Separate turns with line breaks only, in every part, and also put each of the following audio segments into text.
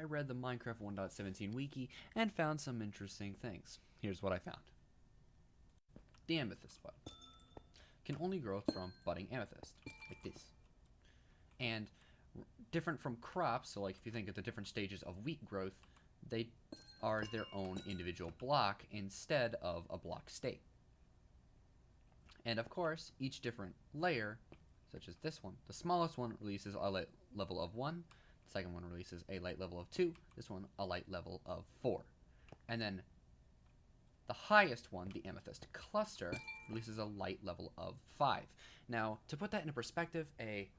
read the Minecraft 1.17 Wiki and found some interesting things. Here's what I found. The amethyst bud can only grow from budding amethyst, like this. And different from crops, so like if you think of the different stages of wheat growth, they are their own individual block instead of a block state. And of course, each different layer, such as this one, the smallest one releases a light level of 1, the second one releases a light level of 2, this one a light level of 4. And then the highest one, the amethyst cluster, releases a light level of 5. Now, to put that into perspective, a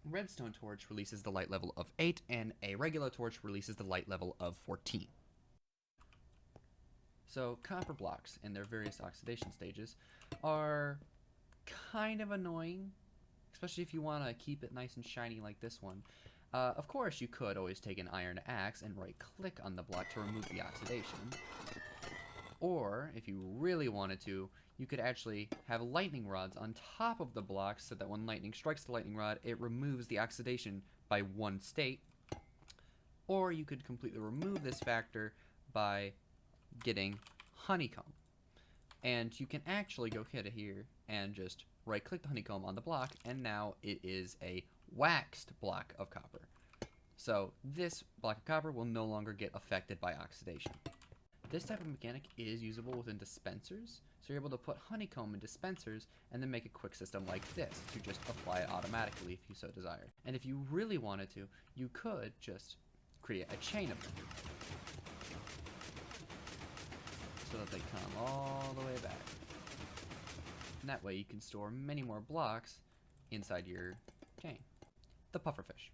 redstone torch releases the light level of 8, and a regular torch releases the light level of 14. So copper blocks in their various oxidation stages are kind of annoying, especially if you want to keep it nice and shiny like this one. Of course, you could always take an iron axe and right-click on the block to remove the oxidation. Or, if you really wanted to, you could actually have lightning rods on top of the block so that when lightning strikes the lightning rod, it removes the oxidation by 1 state. Or you could completely remove this factor by getting honeycomb. And you can actually go here and just right-click the honeycomb on the block, and now it is a waxed block of copper. So this block of copper will no longer get affected by oxidation. This type of mechanic is usable within dispensers, so you're able to put honeycomb in dispensers and then make a quick system like this to just apply it automatically if you so desire. And if you really wanted to, you could just create a chain of them so that they come all the way back. And that way you can store many more blocks inside your chain. The pufferfish.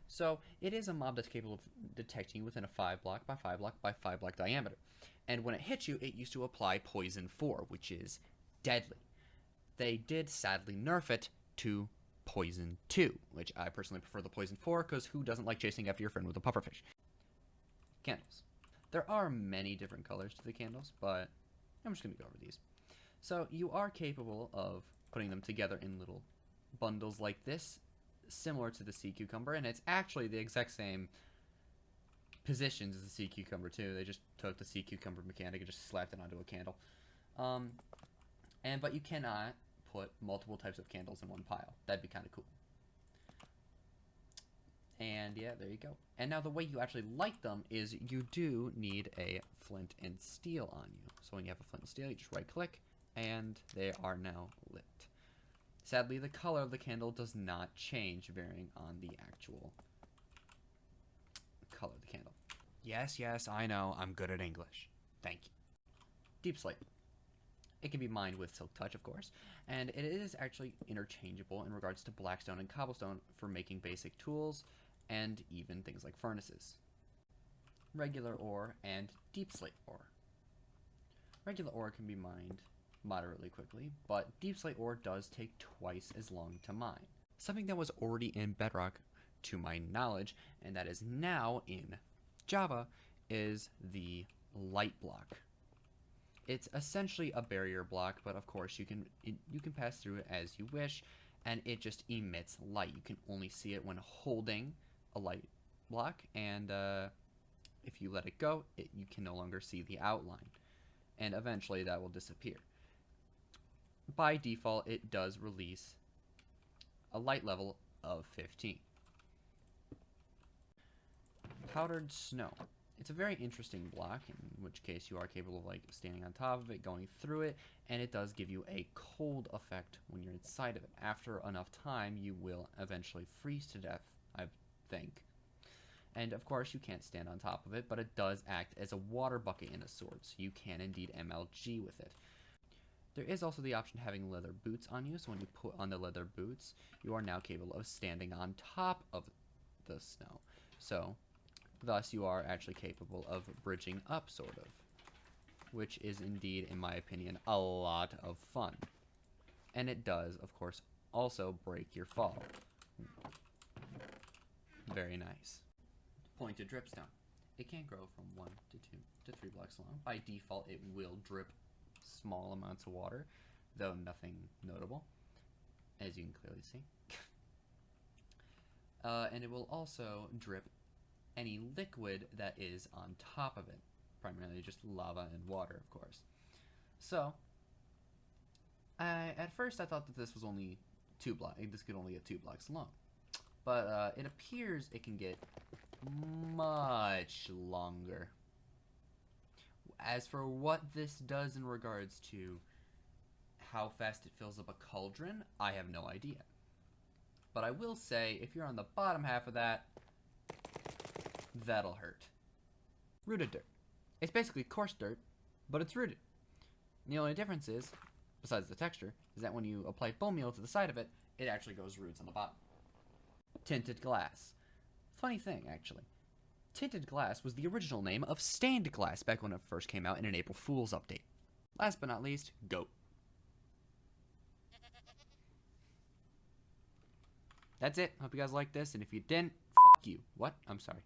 So it is a mob that's capable of detecting you within a 5 block by 5 block by 5 block diameter. And when it hits you, it used to apply poison 4, which is deadly. They did sadly nerf it to poison 2, which I personally prefer the poison 4 because who doesn't like chasing after your friend with a pufferfish? Candles. There are many different colors to the candles, but I'm just going to go over these. So you are capable of putting them together in little bundles like this, similar to the sea cucumber, and it's actually the exact same positions as the sea cucumber too. They just took the sea cucumber mechanic and just slapped it onto a candle. But you cannot put multiple types of candles in one pile. That'd be kind of cool. And yeah, there you go. And now the way you actually light them is you do need a flint and steel on you. So when you have a flint and steel, you just right click and they are now lit. Sadly, the color of the candle does not change varying on the actual color of the candle. Yes, I know, I'm good at English. Thank you. Deep slate. It can be mined with silk touch, of course, and it is actually interchangeable in regards to blackstone and cobblestone for making basic tools and even things like furnaces. Regular ore and deep slate ore. Regular ore can be mined moderately quickly, but deep slate ore does take twice as long to mine. Something that was already in Bedrock, to my knowledge, and that is now in Java, is the light block. It's essentially a barrier block, but of course you can pass through it as you wish, and it just emits light. You can only see it when holding a light block, and if you let it go, you can no longer see the outline, and eventually that will disappear. By default, it does release a light level of 15. Powdered snow. It's a very interesting block, in which case you are capable of like standing on top of it, going through it, and it does give you a cold effect when you're inside of it. After enough time, you will eventually freeze to death, I think. And of course, you can't stand on top of it, but it does act as a water bucket in a sword, so you can indeed MLG with it. There is also the option of having leather boots on you, so when you put on the leather boots, you are now capable of standing on top of the snow. So, thus you are actually capable of bridging up, sort of. Which is indeed, in my opinion, a lot of fun. And it does, of course, also break your fall. Very nice. Pointed dripstone. It can grow from 1 to 2 to 3 blocks long. By default, it will drip small amounts of water, though nothing notable, as you can clearly see. And it will also drip any liquid that is on top of it. Primarily just lava and water, of course. So, at first I thought that this was only 2 blocks. This could only get 2 blocks long. But it appears it can get much longer. As for what this does in regards to how fast it fills up a cauldron, I have no idea. But I will say, if you're on the bottom half of that, that'll hurt. Rooted dirt. It's basically coarse dirt, but it's rooted. And the only difference is, besides the texture, is that when you apply bone meal to the side of it, it actually goes roots on the bottom. Tinted glass. Funny thing, actually. Tinted glass was the original name of stained glass back when it first came out in an April Fool's update. Last but not least, goat. That's it. Hope you guys liked this, and if you didn't, fuck you. What? I'm sorry.